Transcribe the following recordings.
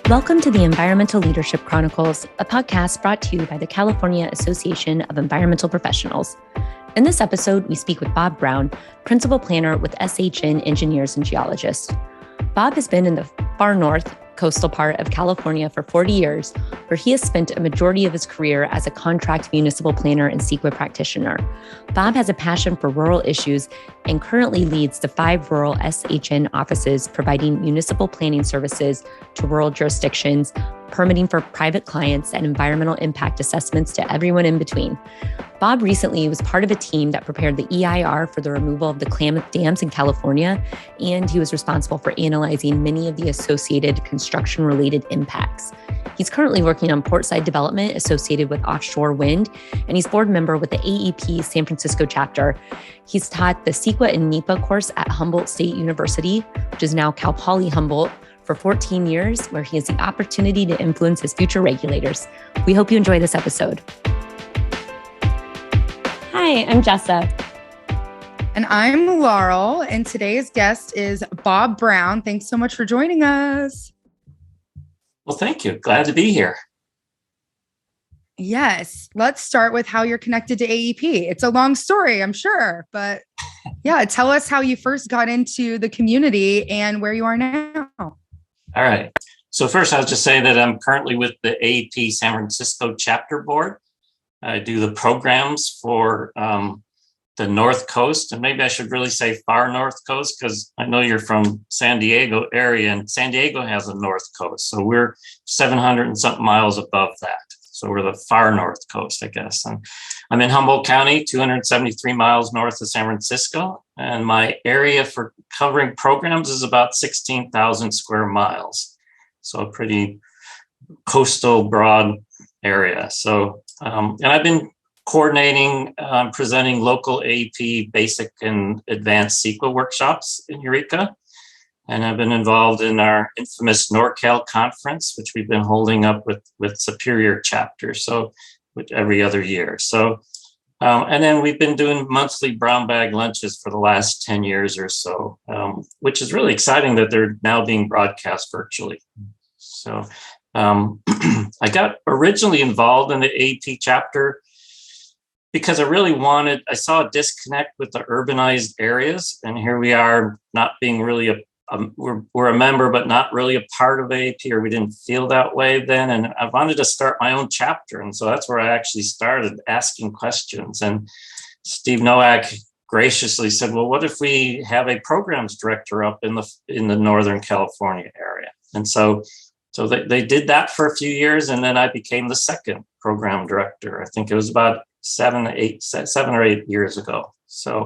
Welcome to the Environmental Leadership Chronicles, a podcast brought to you by the California Association of Environmental Professionals. In this episode, we speak with Bob Brown, Principal Planner with SHN Engineers and Geologists. Bob has been in the far north coastal part of California for 40 years, where he has spent a majority of his career as a contract municipal planner and CEQA practitioner. Bob has a passion for rural issues and currently leads the 5 rural SHN offices providing municipal planning services to rural jurisdictions, permitting for private clients, and environmental impact assessments to everyone in between. Bob recently was part of a team that prepared the EIR for the removal of the Klamath Dams in California, and he was responsible for analyzing many of the associated construction-related impacts. He's currently working on portside development associated with offshore wind, and he's board member with the AEP San Francisco Chapter. He's taught the CEQA and NEPA course at Humboldt State University, which is now Cal Poly Humboldt, for 14 years, where he has the opportunity to influence his future regulators. We hope you enjoy this episode. Hi, I'm Jessa. And I'm Laurel, and today's guest is Bob Brown. Thanks so much for joining us. Well, thank you. Glad to be here. Yes. Let's start with how you're connected to AEP. It's a long story, I'm sure, but yeah, tell us how you first got into the community and where you are now. All right. So first, I'll just say that I'm currently with the AEP San Francisco Chapter Board. I do the programs for the North Coast, and maybe I should really say far North Coast, because I know you're from San Diego area, and San Diego has a North Coast. So we're 700 and something miles above that. So we're the far North Coast, I guess. And I'm in Humboldt County, 273 miles north of San Francisco. And my area for covering programs is about 16,000 square miles. So a pretty coastal, broad area. So, and I've been coordinating, presenting local AEP basic and advanced CEQA workshops in Eureka. And I've been involved in our infamous NorCal conference, which we've been holding up with Superior Chapter, so every other year. So, and then we've been doing monthly brown bag lunches for the last 10 years or so, which is really exciting that they're now being broadcast virtually. So I got originally involved in the AEP chapter because I saw a disconnect with the urbanized areas. And here we are not being really we're a member, but not really a part of AEP, or we didn't feel that way then. And I wanted to start my own chapter. And so that's where I actually started asking questions. And Steve Nowak graciously said, well, what if we have a programs director up in the Northern California area? And so they did that for a few years. And then I became the second program director. I think it was about 7 or 8 years ago. So,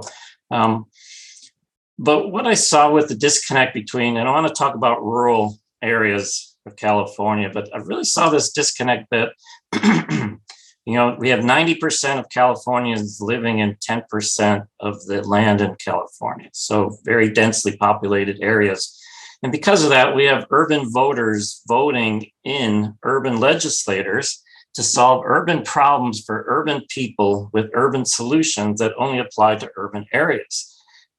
but what I saw with the disconnect between, and I want to talk about rural areas of California, but I really saw this disconnect that, we have 90% of Californians living in 10% of the land in California. So very densely populated areas. And because of that, we have urban voters voting in urban legislators to solve urban problems for urban people with urban solutions that only apply to urban areas.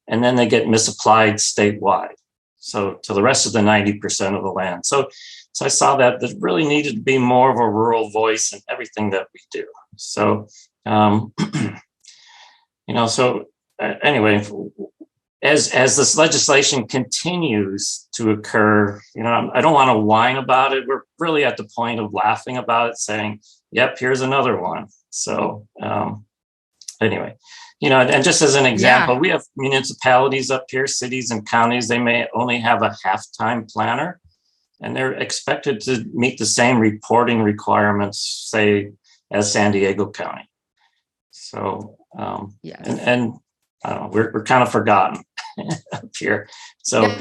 And then they get misapplied statewide, so to the rest of the 90% of the land. So I saw that there really needed to be more of a rural voice in everything that we do. So, anyway, as this legislation continues to occur, I don't want to whine about it. We're really at the point of laughing about it, saying, yep, here's another one. So anyway, and just as an example, we have municipalities up here, cities and counties, they may only have a half-time planner, and they're expected to meet the same reporting requirements, say, as San Diego County. So, and I don't know, we're kind of forgotten up here. So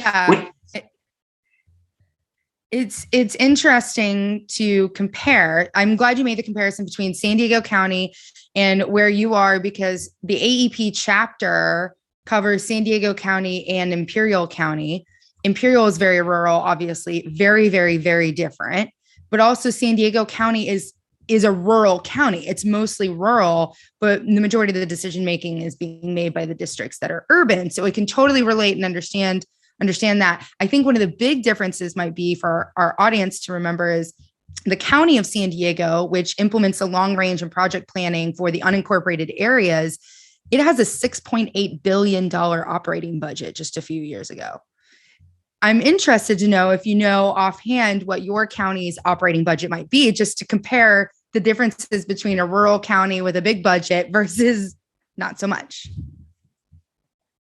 it's interesting to compare. I'm glad you made the comparison between San Diego County and where you are, because the AEP chapter covers San Diego County and Imperial County. Imperial is very rural, obviously, very, very, very different. But also San Diego County is a rural county. It's mostly rural, but the majority of the decision making is being made by the districts that are urban. So it can totally relate and understand understand that. I think one of the big differences might be for our audience to remember is the County of San Diego, which implements the long range and project planning for the unincorporated areas. It has a $6.8 billion operating budget just a few years ago. I'm interested to know if you know offhand what your county's operating budget might be, just to compare the differences between a rural county with a big budget versus not so much.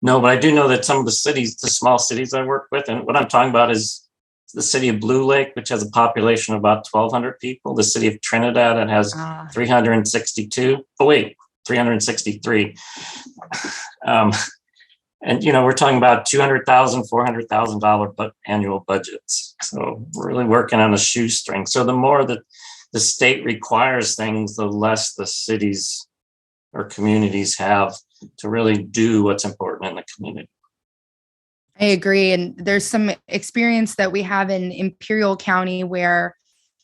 No, but I do know that some of the cities, the small cities I work with, and what I'm talking about is the city of Blue Lake, which has a population of about 1,200 people. The city of Trinidad, that has 362. Oh, wait, 363. And, we're talking about $200,000, $400,000 annual budgets. So we're really working on a shoestring. So the more that the state requires things, the less the cities or communities have to really do what's important in the community. I agree. And there's some experience that we have in Imperial County where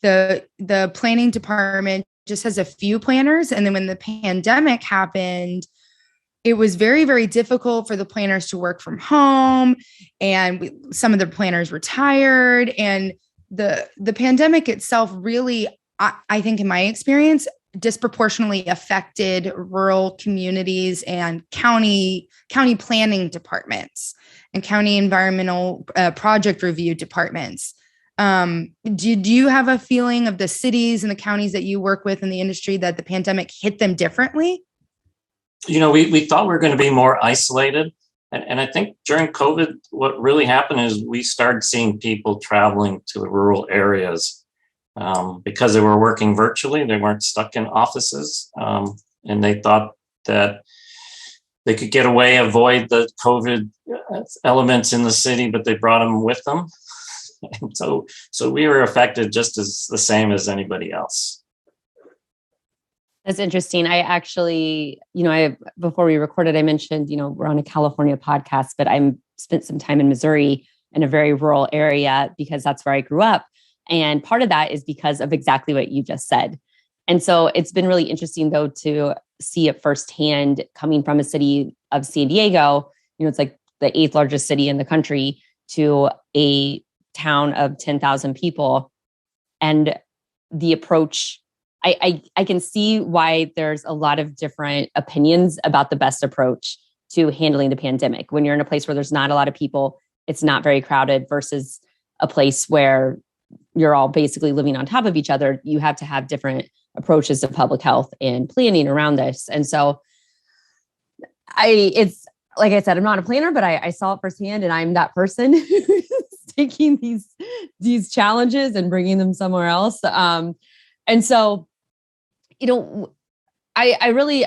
the planning department just has a few planners. And then when the pandemic happened, it was very, very difficult for the planners to work from home. And some of the planners retired. And the pandemic itself really, I think in my experience, disproportionately affected rural communities and county planning departments and county environmental project review departments. Do you have a feeling of the cities and the counties that you work with in the industry that the pandemic hit them differently? We thought we were going to be more isolated. And I think during COVID, what really happened is we started seeing people traveling to the rural areas because they were working virtually. They weren't stuck in offices. And they thought that they could get away, avoid the COVID elements in the city, but they brought them with them. And so we were affected just as the same as anybody else. That's interesting. I actually, before we recorded, I mentioned, we're on a California podcast, but I spent some time in Missouri in a very rural area because that's where I grew up. And part of that is because of exactly what you just said. And so it's been really interesting, though, to see it firsthand coming from a city of San Diego. It's like the 8th largest city in the country to a town of 10,000 people. And the approach, I can see why there's a lot of different opinions about the best approach to handling the pandemic. When you're in a place where there's not a lot of people, it's not very crowded versus a place where you're all basically living on top of each other. You have to have different approaches to public health and planning around this. And so it's like I said, I'm not a planner, but I saw it firsthand, and I'm that person who's taking these challenges and bringing them somewhere else. And so, I'm really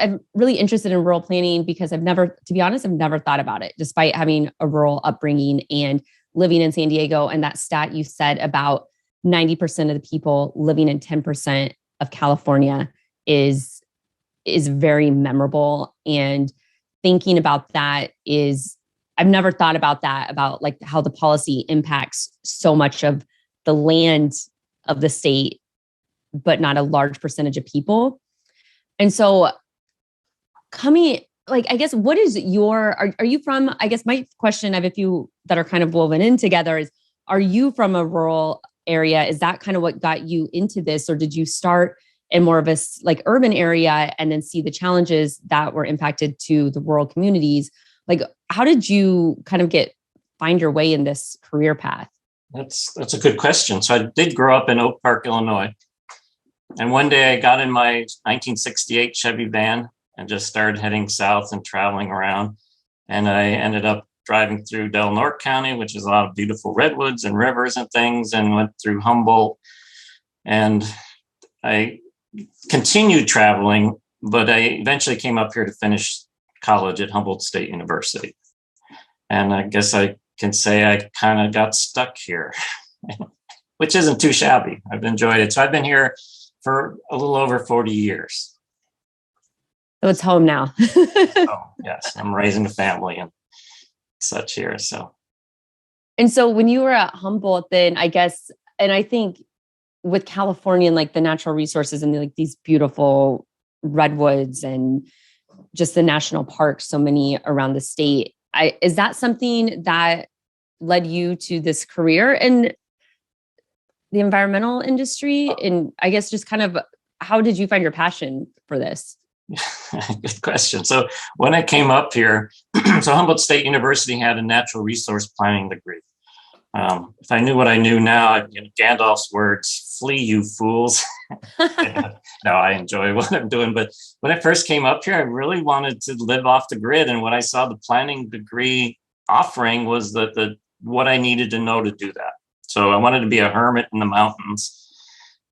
interested in rural planning because to be honest, I've never thought about it, despite having a rural upbringing and living in San Diego. And that stat you said about 90% of the people living in 10% of California is very memorable. And thinking about that I've never thought about that, about like how the policy impacts so much of the land of the state, but not a large percentage of people. And so I guess, what is are you from, I guess my question, I have a few that are kind of woven in together is, are you from a rural area? Is that kind of what got you into this? Or did you start in more of a urban area and then see the challenges that were impacted to the rural communities? Like, how did you kind of find your way in this career path? That's a good question. So I did grow up in Oak Park, Illinois. And one day I got in my 1968 Chevy van and just started heading south and traveling around. And I ended up driving through Del Norte County, which is a lot of beautiful redwoods and rivers and things, and went through Humboldt. And I continued traveling, but I eventually came up here to finish college at Humboldt State University. And I guess I can say I kind of got stuck here, which isn't too shabby. I've enjoyed it. So I've been here for a little over 40 years. So it's home now. Oh, yes. I'm raising a family and such here. And so when you were at Humboldt, then I guess, and I think with California and like the natural resources and like these beautiful redwoods and just the national parks, so many around the state, is that something that led you to this career in the environmental industry? And I guess just kind of how did you find your passion for this? Good question. So when I came up here, so Humboldt State University had a natural resource planning degree. If I knew what I knew now, Gandalf's words, flee, you fools. No, I enjoy what I'm doing. But when I first came up here, I really wanted to live off the grid. And what I saw the planning degree offering was what I needed to know to do that. So I wanted to be a hermit in the mountains.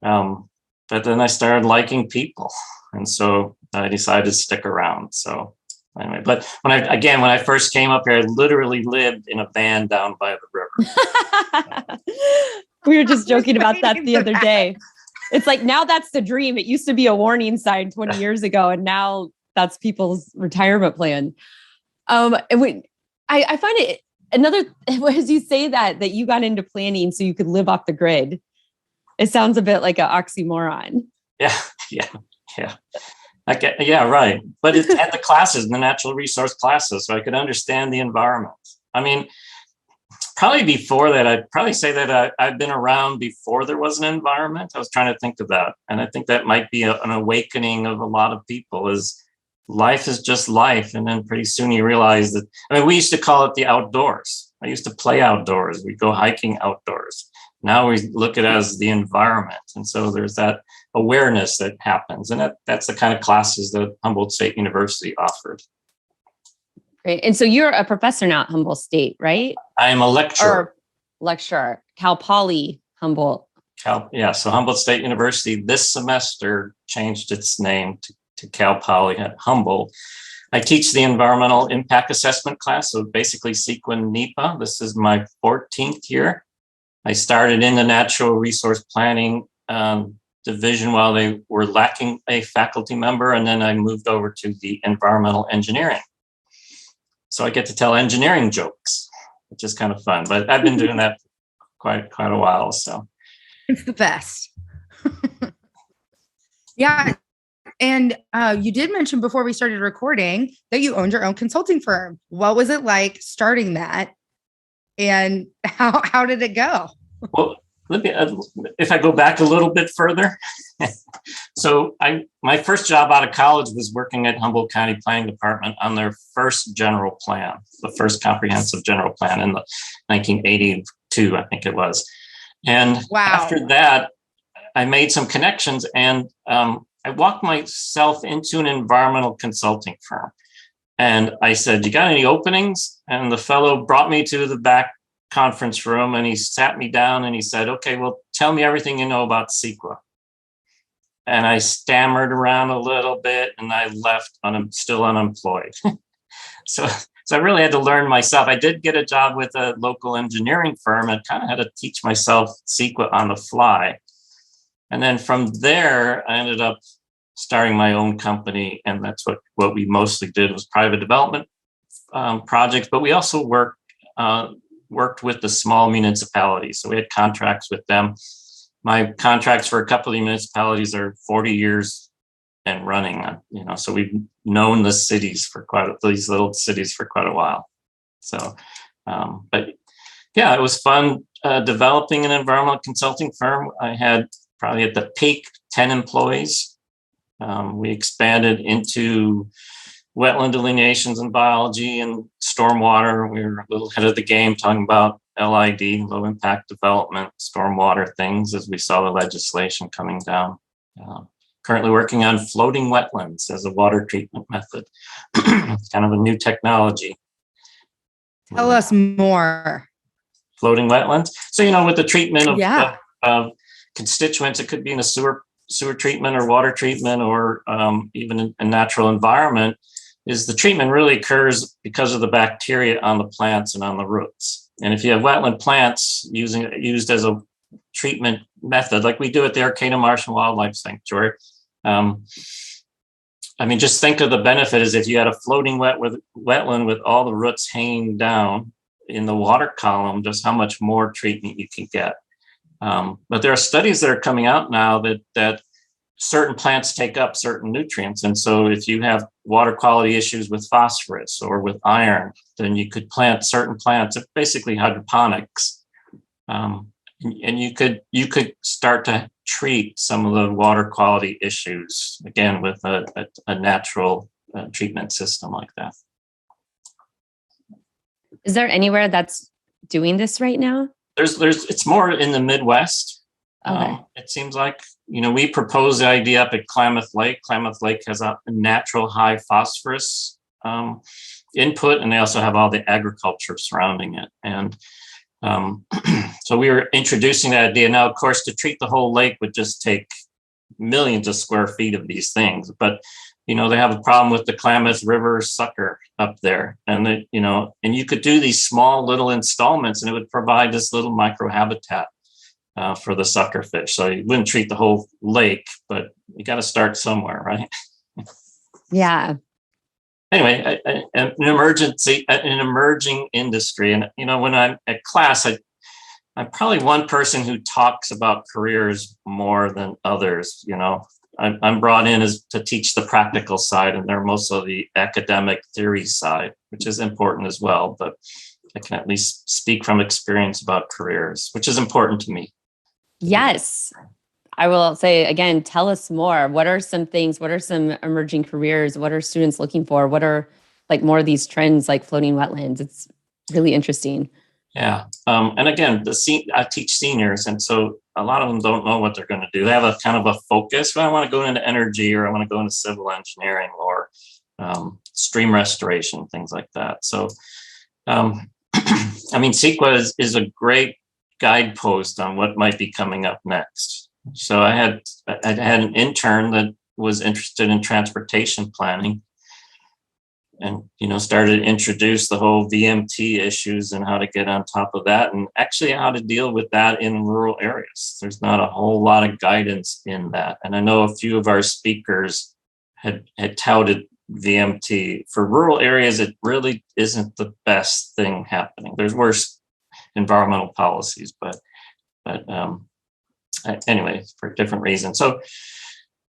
But then I started liking people. And so I decided to stick around. So anyway, but when I first came up here, I literally lived in a van down by the river. We were just joking about that the other day. It's like, now that's the dream. It used to be a warning sign 20 years ago, and now that's people's retirement plan. I find it as you say that you got into planning so you could live off the grid. It sounds a bit like an oxymoron. Yeah. Yeah, right. But it had the classes, the natural resource classes, so I could understand the environment. I mean, probably before that, I'd probably say that I've been around before there was an environment. I was trying to think of that. And I think that might be an awakening of a lot of people, is life is just life. And then pretty soon you realize that, we used to call it the outdoors. I used to play outdoors. We'd go hiking outdoors. Now we look at it as the environment. And so there's that awareness that happens. And that's the kind of classes that Humboldt State University offered. Great. And so you're a professor now at Humboldt State, right? I'm a lecturer. Cal Poly Humboldt. So Humboldt State University this semester changed its name to Cal Poly at Humboldt. I teach the environmental impact assessment class, so basically CEQA NEPA. This is my 14th year. I started in the natural resource planning division while they were lacking a faculty member, and then I moved over to the environmental engineering. So I get to tell engineering jokes, which is kind of fun. But I've been doing that quite a while. So it's the best. Yeah. And you did mention before we started recording that you owned your own consulting firm. What was it like starting that? And how did it go? Well, if I go back a little bit further. So my first job out of college was working at Humboldt County Planning Department on their first general plan, the first comprehensive general plan in the 1982, I think it was. And After that, I made some connections, and I walked myself into an environmental consulting firm. And I said, "You got any openings?" And the fellow brought me to the back conference room, and he sat me down and he said, "Okay, well, tell me everything you know about CEQA." And I stammered around a little bit, and I left still unemployed. So I really had to learn myself. I did get a job with a local engineering firm and kind of had to teach myself CEQA on the fly. And then from there, I ended up starting my own company, and that's what we mostly did was private development projects, but we also worked with the small municipalities. So we had contracts with them. My contracts for a couple of municipalities are 40 years and running, so we've known the cities these little cities for quite a while. So, but yeah, it was fun developing an environmental consulting firm. I had probably at the peak 10 employees. We expanded into wetland delineations and biology and stormwater. We were a little ahead of the game talking about LID, low impact development, stormwater things as we saw the legislation coming down. Currently working on floating wetlands as a water treatment method. It's kind of a new technology. Tell us more. Floating wetlands. So, with the treatment of constituents, it could be in a sewer treatment or water treatment or even in a natural environment, is the treatment really occurs because of the bacteria on the plants and on the roots. And if you have wetland plants used as a treatment method, like we do at the Arcata Marsh and Wildlife Sanctuary, just think of the benefit is if you had a floating wetland with all the roots hanging down in the water column, just how much more treatment you can get. But there are studies that are coming out now that certain plants take up certain nutrients. And so if you have water quality issues with phosphorus or with iron, then you could plant certain plants, basically hydroponics. And you could start to treat some of the water quality issues, again, with a natural treatment system like that. Is there anywhere that's doing this right now? It's more in the Midwest. Okay. It seems like, we proposed the idea up at Klamath Lake. Klamath Lake has a natural high phosphorus input, and they also have all the agriculture surrounding it. And so we were introducing that idea. Now, of course, to treat the whole lake would just take millions of square feet of these things. But, they have a problem with the Klamath River sucker up there. And, and you could do these small little installments, and it would provide this little microhabitat for the sucker fish. So you wouldn't treat the whole lake, but you got to start somewhere, right? Yeah. Anyway, an emerging industry. And, when I'm at class, I'm probably one person who talks about careers more than others. I'm brought in to teach the practical side, and they're mostly the academic theory side, which is important as well. But I can at least speak from experience about careers, which is important to me. Yes. I will say again, tell us more. What are some things? What are some emerging careers? What are students looking for? What are like more of these trends like floating wetlands? It's really interesting. Yeah. And again, I teach seniors. And so a lot of them don't know what they're going to do. They have a kind of a focus. Well, I want to go into energy, or I want to go into civil engineering, or stream restoration, things like that. So, CEQA is a great guidepost on what might be coming up next. So I had an intern that was interested in transportation planning, and started to introduce the whole VMT issues and how to get on top of that, and actually how to deal with that in rural areas. There's not a whole lot of guidance in that, and I know a few of our speakers had touted VMT for rural areas. It really isn't the best thing happening. There's worse environmental policies, but anyway, for different reasons. So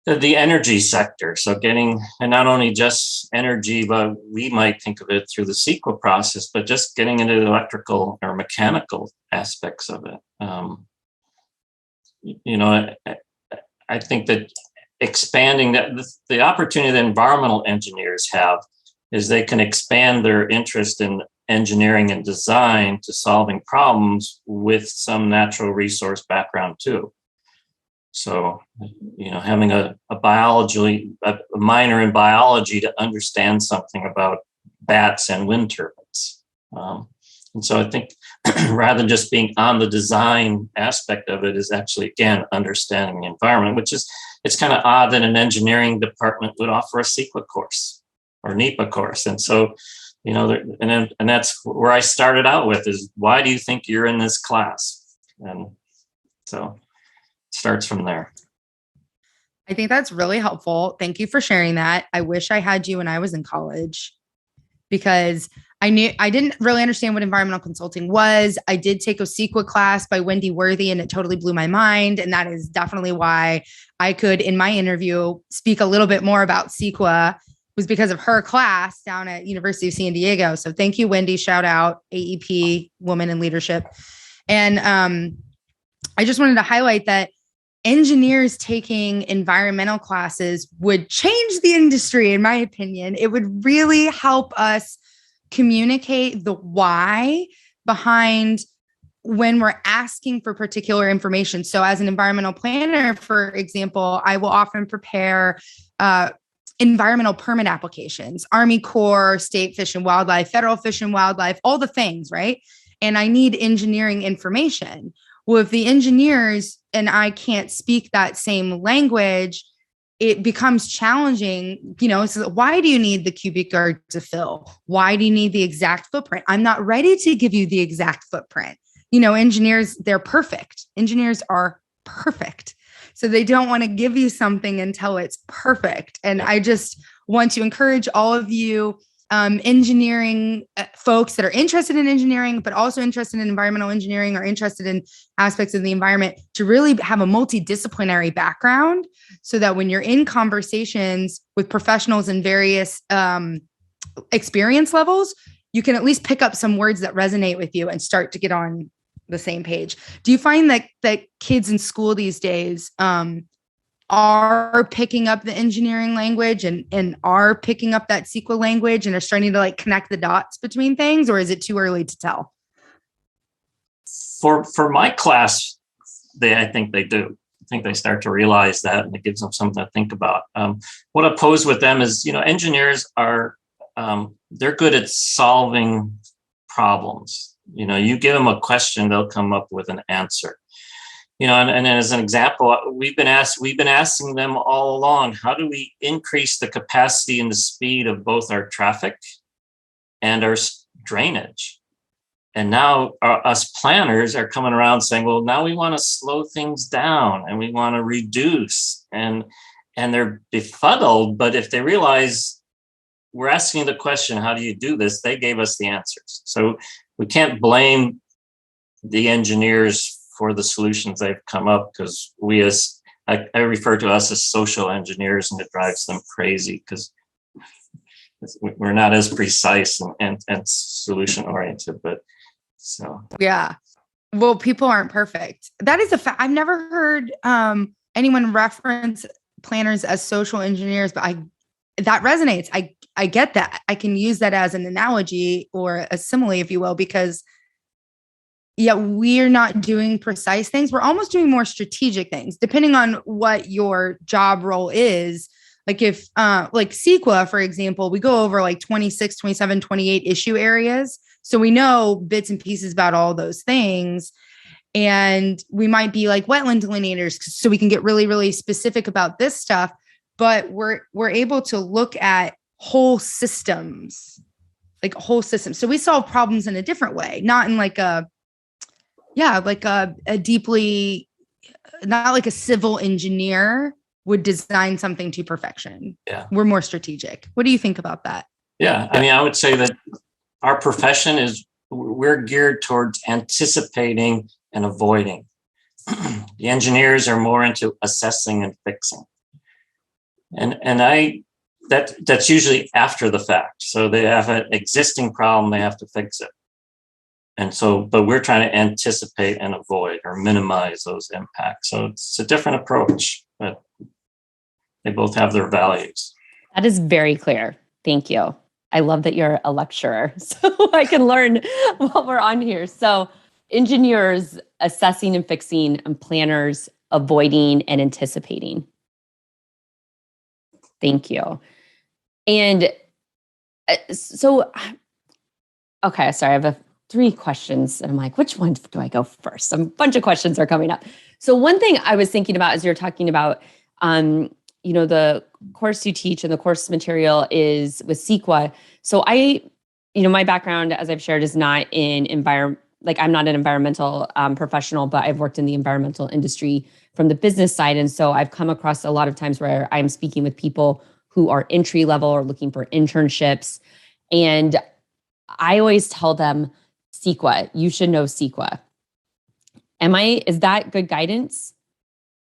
the energy sector, so getting, and not only just energy, but we might think of it through the CEQA process, but just getting into the electrical or mechanical aspects of it. I think that expanding that, the opportunity that environmental engineers have is they can expand their interest in engineering and design to solving problems with some natural resource background too. So, having a minor in biology to understand something about bats and wind turbines. And so I think rather than just being on the design aspect of it is actually, again, understanding the environment, it's kind of odd that an engineering department would offer a CEQA course or NEPA course. And so, and that's where I started out with is, why do you think you're in this class? And so it starts from there. I think that's really helpful. Thank you for sharing that. I wish I had you when I was in college, because I didn't really understand what environmental consulting was. I did take a CEQA class by Wendy Worthy, and it totally blew my mind. And that is definitely why I could, in my interview, speak a little bit more about CEQA, was because of her class down at University of San Diego. So thank you, Wendy. Shout out AEP Women in Leadership. And I just wanted to highlight that engineers taking environmental classes would change the industry, in my opinion. It would really help us communicate the why behind when we're asking for particular information. So as an environmental planner, for example, I will often prepare environmental permit applications, Army Corps, state fish and wildlife, federal fish and wildlife, all the things, right? And I need engineering information. Well, if the engineers and I can't speak that same language, it becomes challenging. So why do you need the cubic yard to fill? Why do you need the exact footprint? I'm not ready to give you the exact footprint. Engineers, they're perfect. Engineers are perfect. So they don't want to give you something until it's perfect. And I just want to encourage all of you engineering folks that are interested in engineering, but also interested in environmental engineering or interested in aspects of the environment, to really have a multidisciplinary background, so that when you're in conversations with professionals in various experience levels, you can at least pick up some words that resonate with you and start to get on the same page. Do you find that kids in school these days are picking up the engineering language and are picking up that CEQA language and are starting to like connect the dots between things, or is it too early to tell? For my class, I think they do. I think they start to realize that, and it gives them something to think about. What I pose with them is, engineers are, they're good at solving problems. You give them a question, they'll come up with an answer. And as an example, we've been asking them all along, how do we increase the capacity and the speed of both our traffic and our drainage? And now us planners are coming around saying, well, now we want to slow things down and we want to reduce. And they're befuddled, but if they realize we're asking the question, how do you do this? They gave us the answers. So we can't blame the engineers for the solutions they've come up, because I refer to us as social engineers, and it drives them crazy because we're not as precise and solution oriented. But so yeah, well, people aren't perfect. That is a fact. I've never heard anyone reference planners as social engineers, but that resonates. I get that. I can use that as an analogy or a simile, if you will, because we're not doing precise things. We're almost doing more strategic things, depending on what your job role is. Like if, like CEQA, for example, we go over like 26, 27, 28 issue areas. So we know bits and pieces about all those things. And we might be like wetland delineators, so we can get really, really specific about this stuff. But we're able to look at whole systems. So we solve problems in a different way, not in like a deeply, not like a civil engineer would design something to perfection. Yeah. We're more strategic. What do you think about that? Yeah. I would say that our profession we're geared towards anticipating and avoiding. The engineers are more into assessing and fixing. And that's usually after the fact. So they have an existing problem, they have to fix it. And so, but we're trying to anticipate and avoid or minimize those impacts. So it's a different approach, but they both have their values. That is very clear. Thank you. I love that you're a lecturer, so I can learn while we're on here. So engineers assessing and fixing, and planners avoiding and anticipating. Thank you. And so, okay, sorry, I have 3 questions. And I'm like, which one do I go first? A bunch of questions are coming up. So one thing I was thinking about as you're talking about, the course you teach and the course material is with CEQA. So my background, as I've shared, is not in I'm not an environmental professional, but I've worked in the environmental industry from the business side. And so I've come across a lot of times where I'm speaking with people who are entry level or looking for internships. And I always tell them, CEQA, you should know CEQA. Is that good guidance?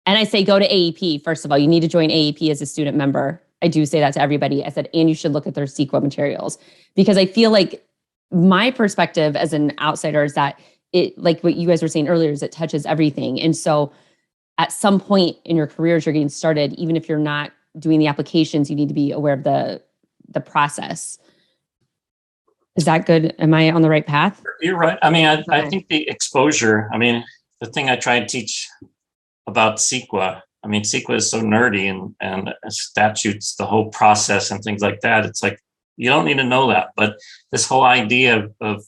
And I say, go to AEP. First of all, you need to join AEP as a student member. I do say that to everybody. I said, and you should look at their CEQA materials, because I feel like my perspective as an outsider is that it, like what you guys were saying earlier, is it touches everything. And so at some point in your career, as you're getting started, even if you're not doing the applications, you need to be aware of the process. Is that good? Am I on the right path? You're right. I think the exposure, the thing I try to teach about CEQA, CEQA is so nerdy and statutes, the whole process and things like that. It's like, you don't need to know that. But this whole idea of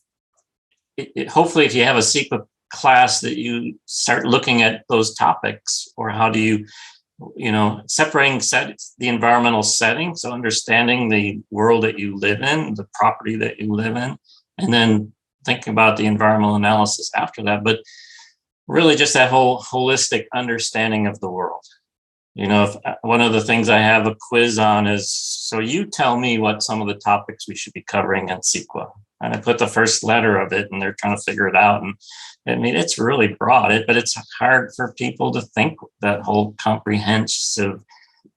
hopefully if you have a CEQA class that you start looking at those topics, or how do you, separating the environmental setting. So understanding the world that you live in, the property that you live in, and then thinking about the environmental analysis after that. But really just that whole holistic understanding of the world. If one of the things I have a quiz on is, so you tell me what some of the topics we should be covering in CEQA. And I put the first letter of it and they're trying to figure it out. And it's really broad, but it's hard for people to think that whole comprehensive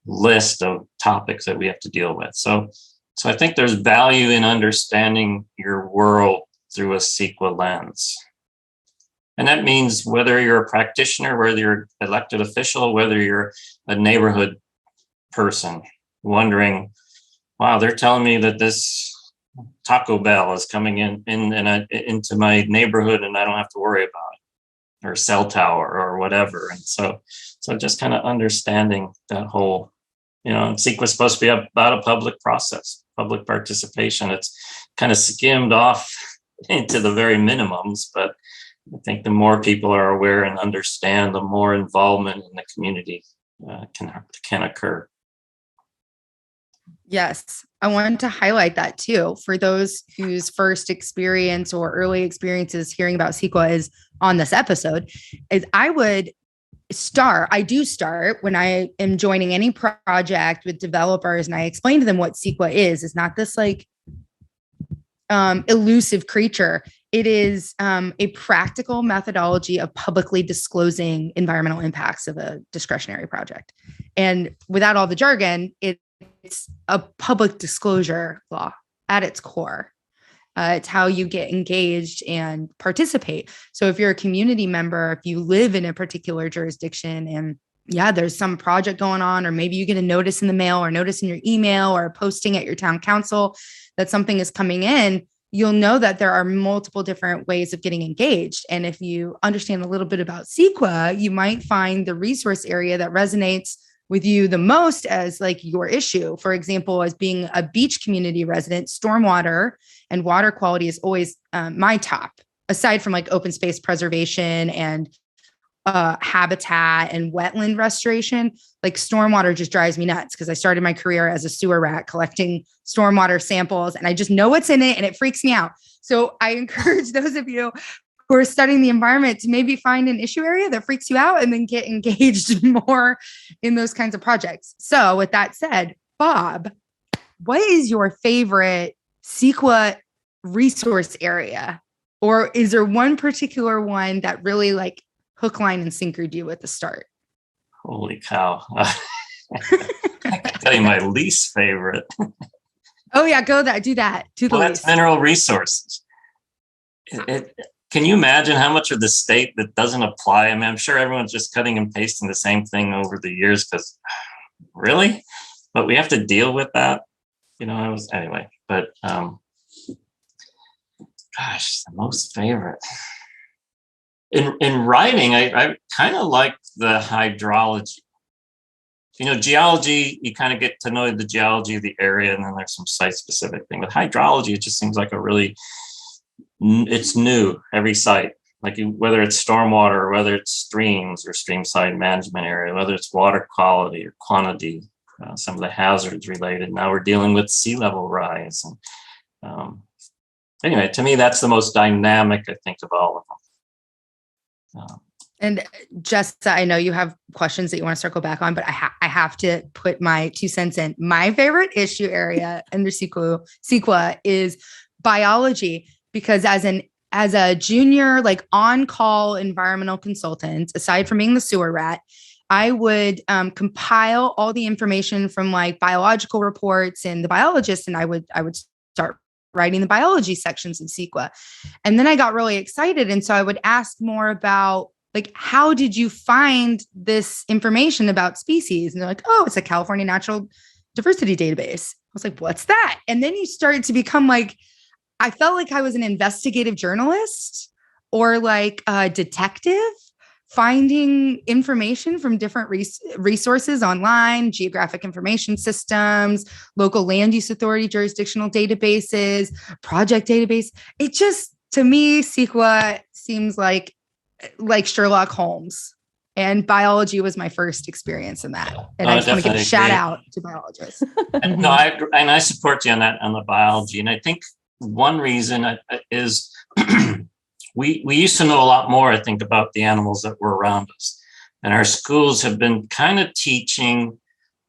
list of topics that we have to deal with. So So I think there's value in understanding your world through a CEQA lens. And that means whether you're a practitioner, whether you're an elected official, whether you're a neighborhood person wondering, wow, they're telling me that this Taco Bell is coming into my neighborhood and I don't have to worry about it, or cell tower or whatever. And so just kind of understanding that whole, and CEQA is supposed to be about a public process, public participation. It's kind of skimmed off into the very minimums, but I think the more people are aware and understand, the more involvement in the community can occur. Yes, I wanted to highlight that too. For those whose first experience or early experiences hearing about CEQA is on this episode, I do start when I am joining any project with developers and I explain to them what CEQA is not this like elusive creature. It is a practical methodology of publicly disclosing environmental impacts of a discretionary project. And without all the jargon, it's a public disclosure law at its core. It's how you get engaged and participate. So if you're a community member, if you live in a particular jurisdiction and there's some project going on, or maybe you get a notice in the mail or notice in your email or a posting at your town council that something is coming in, you'll know that there are multiple different ways of getting engaged. And if you understand a little bit about CEQA, you might find the resource area that resonates with you the most as like your issue. For example, as being a beach community resident, stormwater and water quality is always my top, aside from like open space preservation and habitat and wetland restoration. Like stormwater just drives me nuts because I started my career as a sewer rat collecting stormwater samples and I just know what's in it and it freaks me out. So I encourage those of you who are studying the environment to maybe find an issue area that freaks you out and then get engaged more in those kinds of projects. So with that said, Bob, what is your favorite CEQA resource area? Or is there one particular one that really like hook, line, and sinkered you at the start? Holy cow. I can tell you my least favorite. Oh yeah, do that. That's mineral resources. Can you imagine how much of the state that doesn't apply? I mean, I'm sure everyone's just cutting and pasting the same thing over the years because really? But we have to deal with that. Anyway, but gosh, the most favorite. In writing, I kind of like the hydrology. Geology, you kind of get to know the geology of the area, and then there's some site-specific thing. With hydrology, it just seems like it's new every site. Like whether it's stormwater or whether it's streams or stream side management area, whether it's water quality or quantity, some of the hazards related. Now we're dealing with sea level rise. And anyway, to me, that's the most dynamic, I think, of all of them. And Jessica, I know you have questions that you want to circle back on, but I have to put my 2 cents in. My favorite issue area under CEQA is biology, because as a junior, like on-call environmental consultant, aside from being the sewer rat, I would compile all the information from like biological reports and the biologists, and I would start writing the biology sections of CEQA. And then I got really excited. And so I would ask more about like, how did you find this information about species? And they're like, oh, it's a California Natural Diversity Database. I was like, what's that? And then you started to become like, I felt like I was an investigative journalist or like a detective, finding information from different resources online, geographic information systems, local land use authority, jurisdictional databases, project database. It just, to me, CEQA seems like Sherlock Holmes, and biology was my first experience in that. And I just want to give a shout out to biologists. No, I support you on that, on the biology. And I think one reason is we used to know a lot more, I think, about the animals that were around us. And our schools have been kind of teaching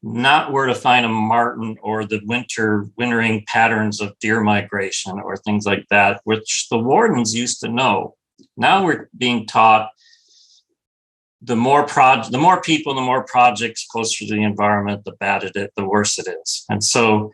not where to find a marten or the wintering patterns of deer migration or things like that, which the wardens used to know. Now we're being taught the more people, the more projects closer to the environment, the worse it is. And so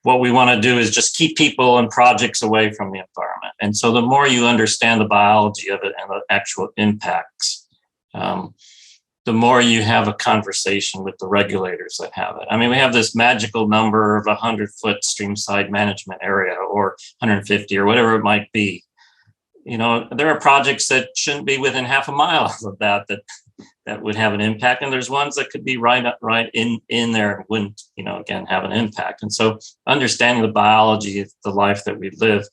what we want to do is just keep people and projects away from the environment. And so the more you understand the biology of it and the actual impacts, the more you have a conversation with the regulators that have it. I mean, we have this magical number of 100-foot streamside management area or 150 or whatever it might be. You know, there are projects that shouldn't be within half a mile of that would have an impact. And there's ones that could be right in there and wouldn't, you know, again, have an impact. And so understanding the biology of the life that we live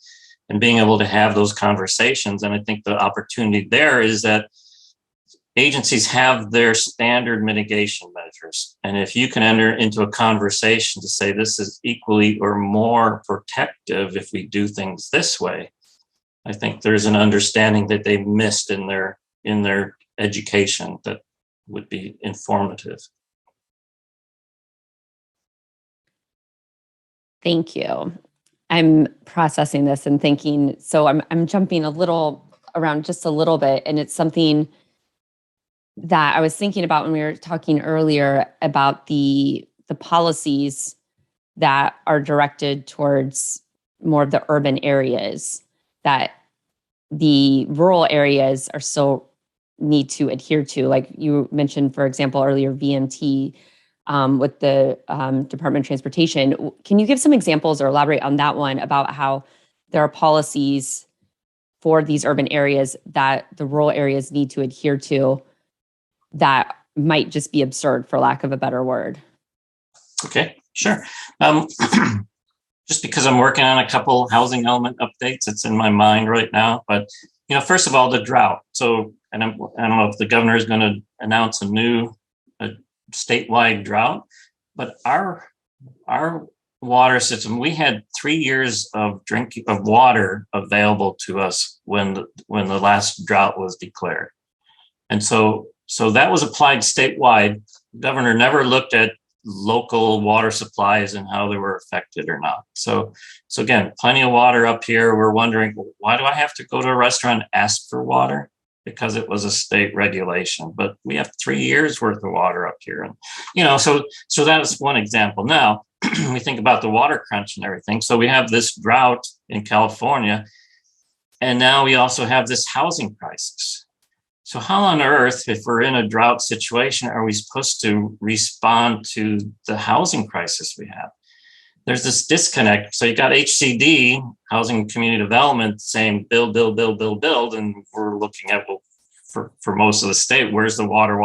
and being able to have those conversations. And I think the opportunity there is that agencies have their standard mitigation measures. And if you can enter into a conversation to say this is equally or more protective if we do things this way, I think there's an understanding that they missed in their education that would be informative. Thank you. I'm processing this and thinking, so I'm jumping a little around just a little bit, and it's something that I was thinking about when we were talking earlier about the policies that are directed towards more of the urban areas, that the rural areas are still need to adhere to. Like you mentioned, for example, earlier, VMT with the Department of Transportation. Can you give some examples or elaborate on that one about how there are policies for these urban areas that the rural areas need to adhere to that might just be absurd, for lack of a better word? Okay, sure. Just because I'm working on a couple housing element updates, it's in my mind right now. But, you know, first of all, the drought. So, and I don't know if the governor is going to announce a statewide drought, but our water system, we had 3 years of water available to us when the last drought was declared. And so that was applied statewide. The governor never looked at local water supplies and how they were affected or not. So again, plenty of water up here. We're wondering, well, why do I have to go to a restaurant and ask for water? Because it was a state regulation. But we have 3 years worth of water up here. And, you know, so that is one example. Now, we think about the water crunch and everything. So we have this drought in California, and now we also have this housing crisis. So how on earth, if we're in a drought situation, are we supposed to respond to the housing crisis we have? There's this disconnect. So you got HCD, Housing Community Development, saying build, and we're looking at, well, for most of the state, where's the water?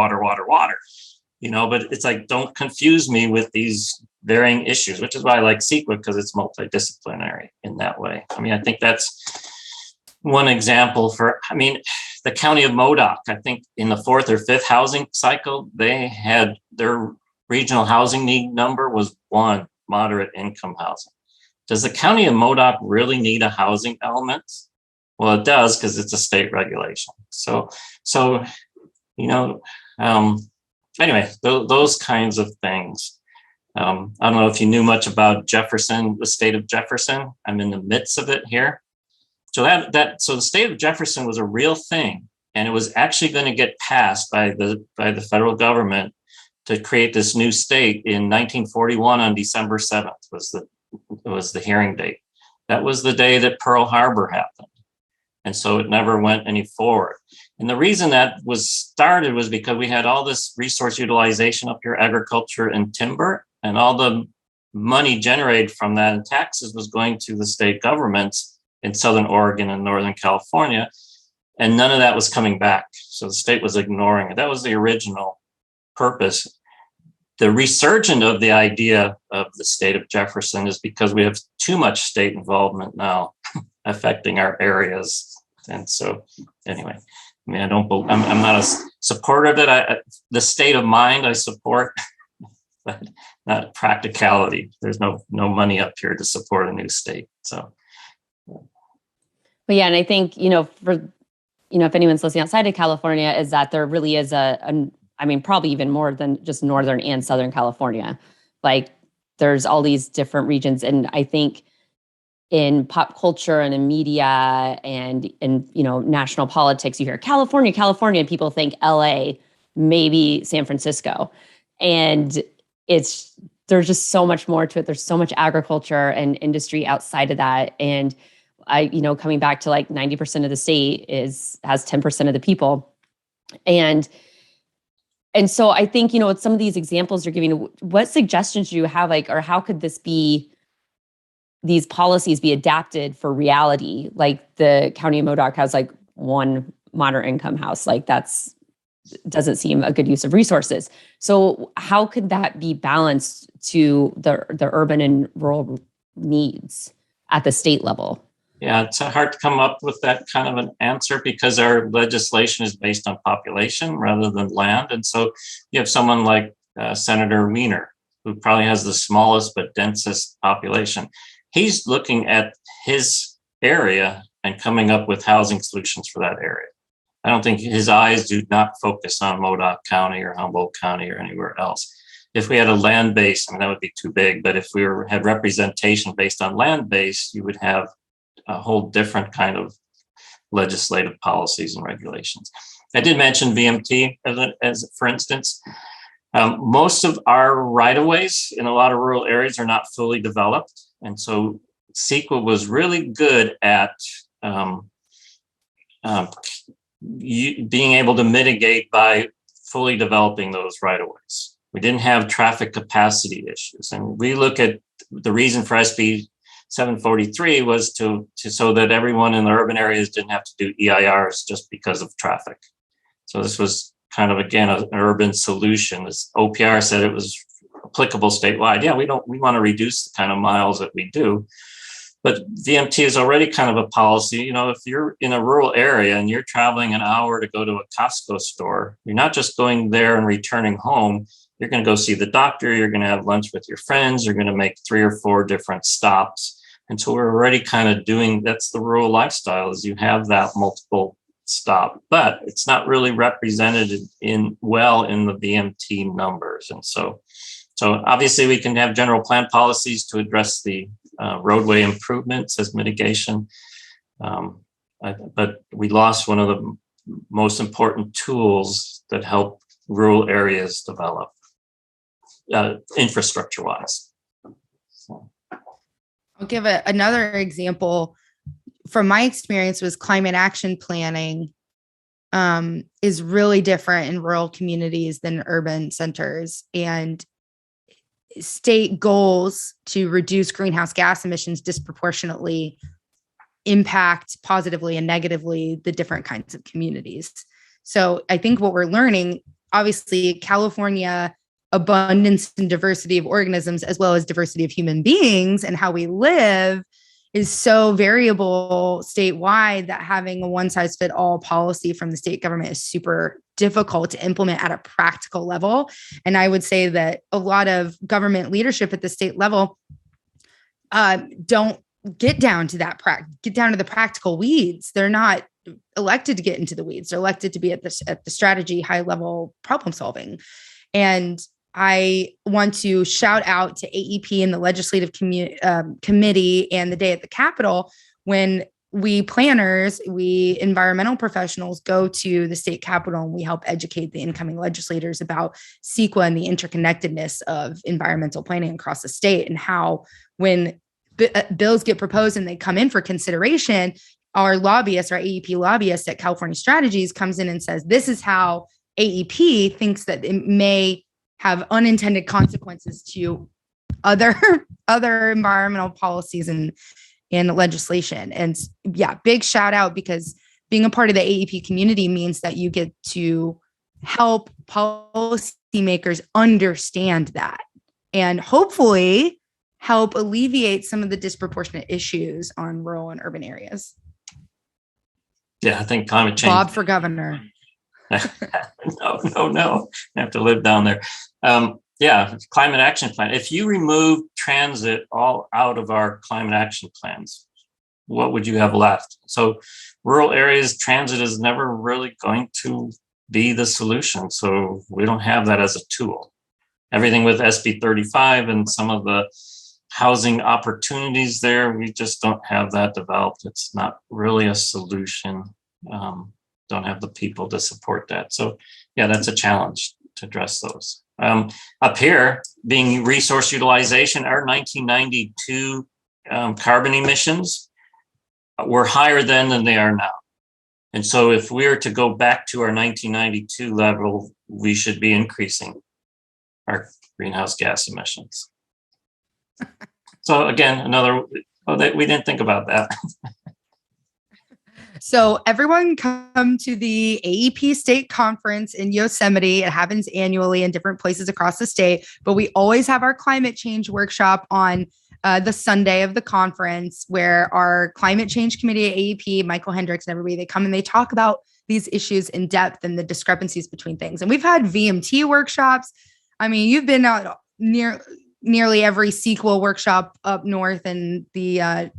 You know, but it's like, don't confuse me with these varying issues, which is why I like CEQA, because it's multidisciplinary in that way. I mean, I think that's one example for, I mean, the county of Modoc, I think in the 4th or 5th housing cycle, they had their regional housing need number was 1, moderate income housing. Does the county of Modoc really need a housing element? Well, it does, because it's a state regulation. So you know, anyway, those kinds of things. I don't know if you knew much about Jefferson, the state of Jefferson. I'm in the midst of it here. So so the state of Jefferson was a real thing, and it was actually going to get passed by the federal government to create this new state in 1941 on December 7th was the hearing date. That was the day that Pearl Harbor happened, and so it never went any forward. And the reason that was started was because we had all this resource utilization up here, agriculture and timber, and all the money generated from that in taxes was going to the state governments in Southern Oregon and Northern California, and none of that was coming back. So the state was ignoring it. That was the original purpose. The resurgence of the idea of the state of Jefferson is because we have too much state involvement now affecting our areas. And so anyway, I mean, I'm not a supporter of it. The state of mind I support, but not practicality. There's no money up here to support a new state. So. But yeah, and I think, if anyone's listening outside of California, is that there really is probably even more than just Northern and Southern California. Like there's all these different regions. And I think in pop culture and in media and in, national politics, you hear California, people think LA, maybe San Francisco. And it's there's just so much more to it. There's so much agriculture and industry outside of that. And coming back to like 90% of the state has 10% of the people. And so I think, with some of these examples you're giving, what suggestions do you have, or how could these policies be adapted for reality? Like the county of Modoc has like one moderate income house. Like doesn't seem a good use of resources. So how could that be balanced to the urban and rural needs at the state level? Yeah, it's hard to come up with that kind of an answer because our legislation is based on population rather than land. And so you have someone like Senator Wiener, who probably has the smallest but densest population. He's looking at his area and coming up with housing solutions for that area. I don't think his eyes do not focus on Modoc County or Humboldt County or anywhere else. If we had a land base, that would be too big. But if we had representation based on land base, you would have a whole different kind of legislative policies and regulations. I did mention VMT as for instance. Most of our right-of-ways in a lot of rural areas are not fully developed. And so CEQA was really good at being able to mitigate by fully developing those right-of-ways. We didn't have traffic capacity issues. And we look at the reason for SB 743 was so that everyone in the urban areas didn't have to do EIRs just because of traffic. So this was kind of, again, an urban solution. As OPR said, it was applicable statewide. Yeah, we want to reduce the kind of miles that we do. But VMT is already kind of a policy. If you're in a rural area and you're traveling an hour to go to a Costco store, you're not just going there and returning home. You're going to go see the doctor. You're going to have lunch with your friends. You're going to make 3 or 4 different stops. And so we're already kind of that's the rural lifestyle, is you have that multiple stop, but it's not really represented in the VMT numbers. And so obviously we can have general plan policies to address the roadway improvements as mitigation. But we lost one of the most important tools that help rural areas develop infrastructure-wise. I'll give another example from my experience. Was climate action planning is really different in rural communities than urban centers, and state goals to reduce greenhouse gas emissions disproportionately impact positively and negatively the different kinds of communities. So I think what we're learning, obviously, California, abundance and diversity of organisms, as well as diversity of human beings and how we live, is so variable statewide that having a one-size-fit-all policy from the state government is super difficult to implement at a practical level. And I would say that a lot of government leadership at the state level don't get down to the practical weeds. They're not elected to get into the weeds. They're elected to be at the strategy, high-level problem solving. And I want to shout out to AEP and the legislative committee and the day at the Capitol, when we planners, we environmental professionals go to the state Capitol and we help educate the incoming legislators about CEQA and the interconnectedness of environmental planning across the state, and how when bills get proposed and they come in for consideration, our lobbyists, our AEP lobbyists at California Strategies comes in and says, this is how AEP thinks that it may have unintended consequences to other environmental policies and legislation. And yeah, big shout out, because being a part of the AEP community means that you get to help policymakers understand that and hopefully help alleviate some of the disproportionate issues on rural and urban areas. Yeah, I think climate change. Bob for governor. No. I have to live down there. Climate action plan. If you remove transit all out of our climate action plans, what would you have left? So rural areas, transit is never really going to be the solution. So we don't have that as a tool. Everything with SB 35 and some of the housing opportunities there, we just don't have that developed. It's not really a solution. Don't have the people to support that. So yeah, that's a challenge to address those. Up here, being resource utilization, our 1992 carbon emissions were higher then than they are now. And so if we are to go back to our 1992 level, we should be increasing our greenhouse gas emissions. So again, we didn't think about that. So everyone come to the AEP State Conference in Yosemite. It happens annually in different places across the state, but we always have our climate change workshop on the Sunday of the conference, where our climate change committee at AEP, Michael Hendricks and everybody, they come and they talk about these issues in depth and the discrepancies between things. And we've had VMT workshops. I mean, you've been out nearly every CEQA workshop up north and the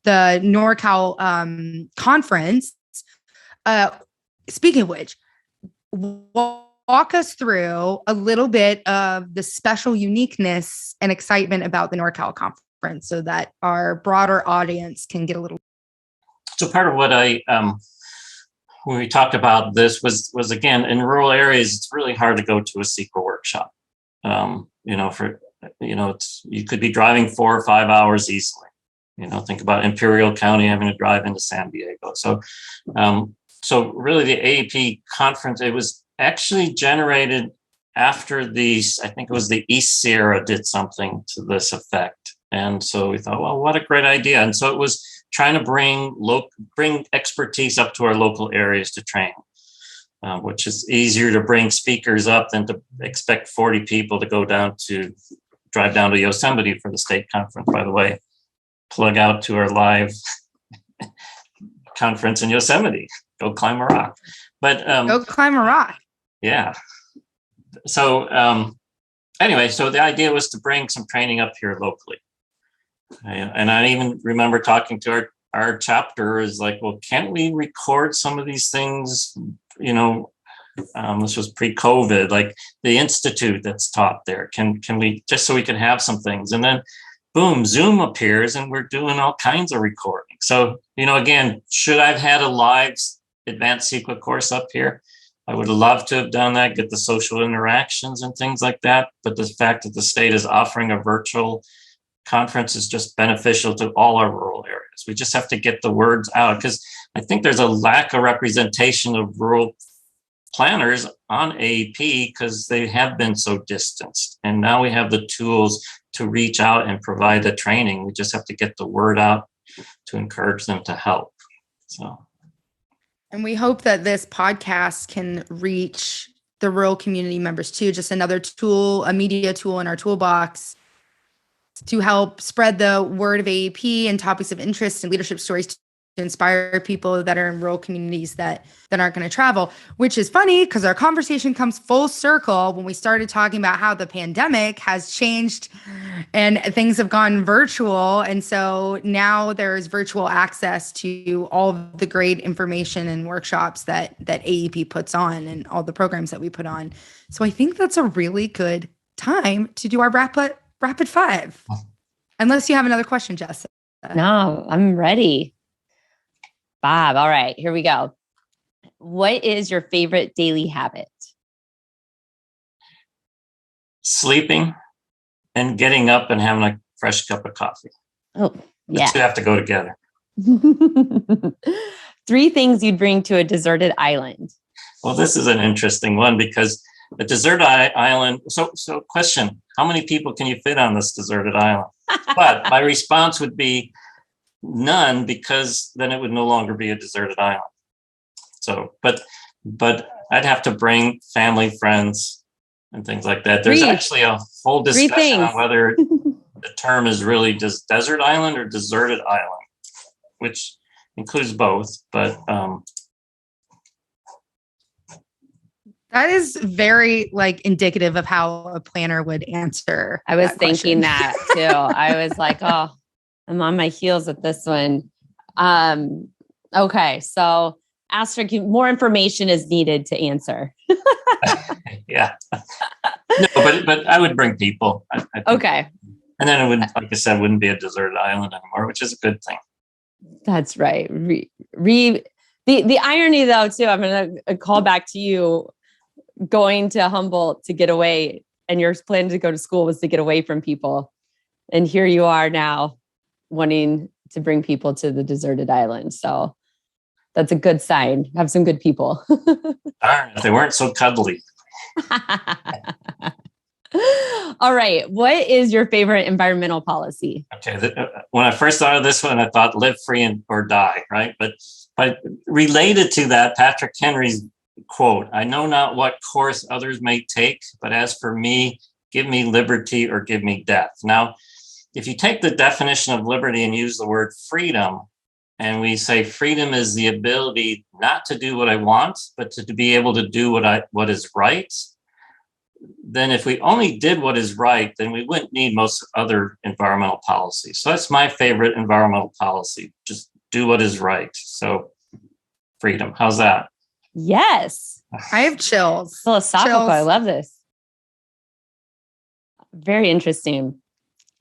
NorCal conference. Speaking of which, walk us through a little bit of the special uniqueness and excitement about the NorCal conference so that our broader audience can get a little. So part of what when we talked about this was again, in rural areas, it's really hard to go to a CEQA workshop. You could be driving 4 or 5 hours easily. Think about Imperial County having to drive into San Diego. So really the AEP conference, it was actually generated after I think it was the East Sierra did something to this effect. And so we thought, well, what a great idea. And so it was trying to bring expertise up to our local areas to train, which is easier to bring speakers up than to expect 40 people to drive down to Yosemite for the state conference, by the way. Plug out to our live conference in Yosemite. Go climb a rock. But go climb a rock. Yeah. So anyway, so the idea was to bring some training up here locally. And I even remember talking to our chapter is like, well, can't we record some of these things? This was pre-COVID, like the institute that's taught there. Can we, just so we can have some things? And then boom, Zoom appears and we're doing all kinds of recording. So, again, should I have had a live advanced CEQA course up here? I would love to have done that, get the social interactions and things like that. But the fact that the state is offering a virtual conference is just beneficial to all our rural areas. We just have to get the words out, because I think there's a lack of representation of rural planners on AEP because they have been so distanced. And now we have the tools to reach out and provide the training. We just have to get the word out to encourage them to help. And we hope that this podcast can reach the rural community members too. Just another tool, a media tool in our toolbox to help spread the word of AEP and topics of interest and leadership stories to inspire people that are in rural communities that aren't going to travel, which is funny because our conversation comes full circle when we started talking about how the pandemic has changed and things have gone virtual. And so now there's virtual access to all of the great information and workshops that AEP puts on and all the programs that we put on. So I think that's a really good time to do our rapid five. Unless you have another question, Jessica. No, I'm ready. Bob, all right, here we go. What is your favorite daily habit? Sleeping and getting up and having a fresh cup of coffee. Oh, yeah. The two have to go together. 3 things you'd bring to a deserted island. Well, this is an interesting one because a deserted island. So question, how many people can you fit on this deserted island? But my response would be none, because then it would no longer be a deserted island. So, but I'd have to bring family, friends, and things like that. There's actually a whole discussion on whether the term is really just desert island or deserted island, which includes both. But that is very indicative of how a planner would answer. I was thinking that too. I was like, oh, I'm on my heels with this one. Okay. So asterisk, more information is needed to answer. Yeah. No, but I would bring people. I think. Okay. And then it would, like I said, wouldn't be a deserted island anymore, which is a good thing. That's right. The irony though, too, I'm going to call back to you going to Humboldt to get away and your plan to go to school was to get away from people. And here you are now wanting to bring people to the deserted island. So that's a good sign. Have some good people. Darn, if they weren't so cuddly. All right. What is your favorite environmental policy? Okay. When I first thought of this one, I thought live free or die, right? But related to that, Patrick Henry's quote, "I know not what course others may take, but as for me, give me liberty or give me death." Now, if you take the definition of liberty and use the word freedom, and we say freedom is the ability not to do what I want, but to be able to do what is right, then if we only did what is right, then we wouldn't need most other environmental policies. So that's my favorite environmental policy. Just do what is right. So freedom. How's that? Yes. I have chills. Philosophical. Chills. I love this. Very interesting.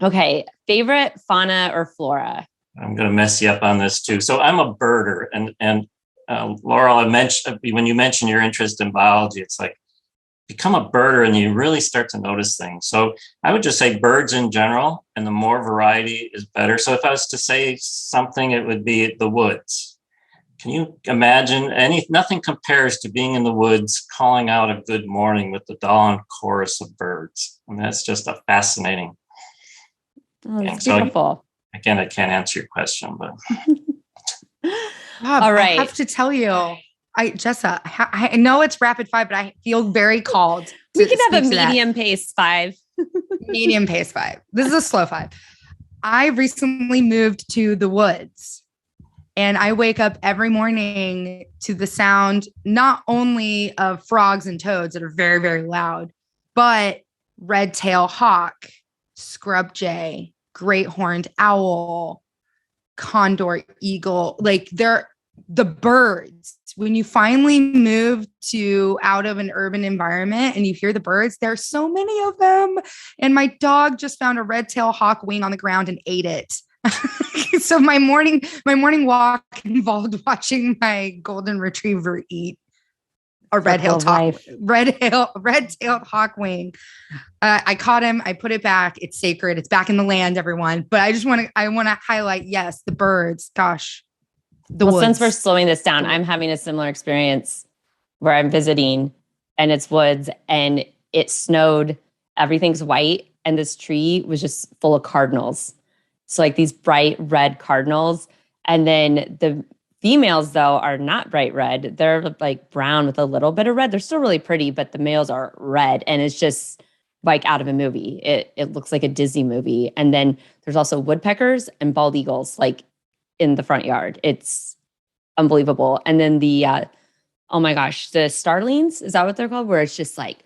Okay. Favorite fauna or flora? I'm going to mess you up on this too. So I'm a birder, and Laurel, I mentioned when you mentioned your interest in biology, it's like become a birder and you really start to notice things. So I would just say birds in general, and the more variety is better. So if I was to say something, it would be the woods. Can you imagine nothing compares to being in the woods, calling out a good morning with the dawn chorus of birds. And that's just a fascinating. Oh, it's beautiful. Again, I can't answer your question, but. Bob, all right. I have to tell you, Jessa, I know it's rapid fire, but I feel very called. We can have a medium pace 5. Medium pace 5. This is a slow 5. I recently moved to the woods, and I wake up every morning to the sound not only of frogs and toads that are very, very loud, but red-tailed hawk, scrub jay, great horned owl, condor, eagle. Like they're the birds. When you finally move to out of an urban environment and you hear the birds, there's so many of them. And my dog just found a red-tailed hawk wing on the ground and ate it. So my morning walk involved watching my golden retriever eat a red-tailed hawk wing. I caught him. I put it back. It's sacred. It's back in the land, everyone. But I want to highlight, yes, the birds. Gosh, the woods. Since we're slowing this down, I'm having a similar experience where I'm visiting and it's woods and it snowed. Everything's white and this tree was just full of cardinals. So like these bright red cardinals. And then the females, though, are not bright red. They're like brown with a little bit of red. They're still really pretty, but the males are red. And it's just like out of a movie. It looks like a Disney movie. And then there's also woodpeckers and bald eagles like in the front yard. It's unbelievable. And then the, oh my gosh, the starlings, is that what they're called? Where it's just like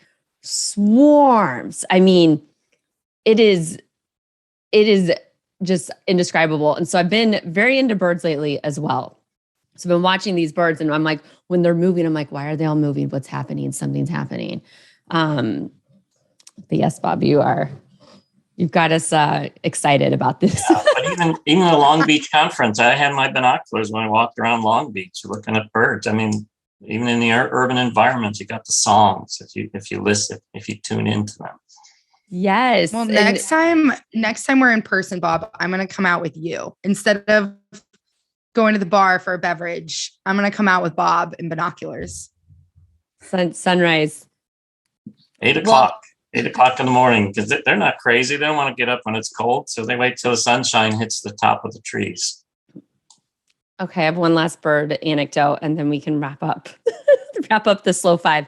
swarms. I mean, it is just indescribable. And so I've been very into birds lately as well. So I've been watching these birds and I'm like, when they're moving, I'm like, why are they all moving? What's happening? Something's happening. But yes, Bob, you've got us excited about this. Yeah, but even the Long Beach conference, I had my binoculars when I walked around Long Beach looking at birds. I mean, even in the urban environments, you got the songs if you listen, if you tune into them. Yes. Well, next time we're in person, Bob, I'm going to come out with you instead of going to the bar for a beverage. I'm going to come out with Bob and binoculars. Sunrise. 8 o'clock. 8 o'clock in the morning, because they're not crazy. They don't want to get up when it's cold. So they wait till the sunshine hits the top of the trees. Okay, I have one last bird anecdote and then we can wrap up the slow 5.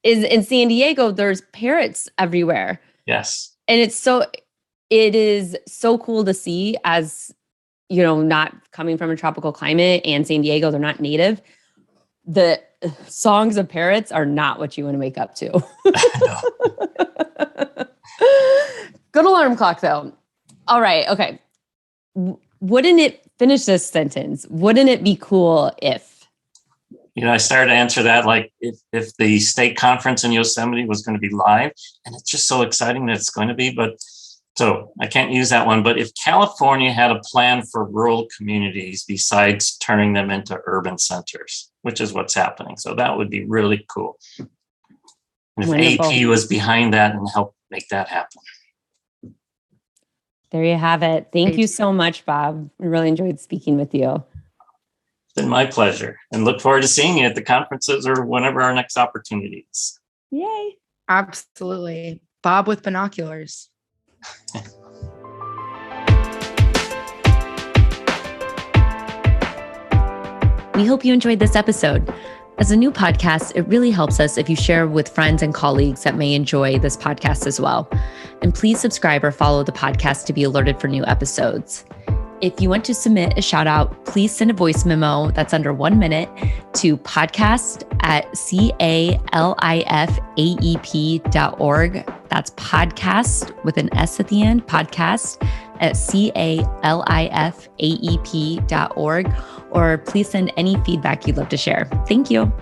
Is in San Diego, there's parrots everywhere. Yes. And it is so cool to see, as you know, not coming from a tropical climate and San Diego, they're not native. The songs of parrots are not what you want to wake up to. Good alarm clock though. All right. Okay. Wouldn't it finish this sentence? Wouldn't it be cool if? You know, I started to answer that like if the state conference in Yosemite was going to be live, and it's just so exciting that it's going to be, but so I can't use that one. But if California had a plan for rural communities besides turning them into urban centers, which is what's happening. So that would be really cool. And if Wonderful. AEP was behind that and make that happen. There you have it. Thank you so much, Bob. We really enjoyed speaking with you. It's been my pleasure, and look forward to seeing you at the conferences or whenever our next opportunity is. Yay. Absolutely. Bob with binoculars. We hope you enjoyed this episode. As a new podcast, it really helps us if you share with friends and colleagues that may enjoy this podcast as well. And please subscribe or follow the podcast to be alerted for new episodes. If you want to submit a shout out, please send a voice memo that's under 1 minute to podcast@califAEP.org. That's podcast with an S at the end, podcast@califAEP.org. Or please send any feedback you'd love to share. Thank you.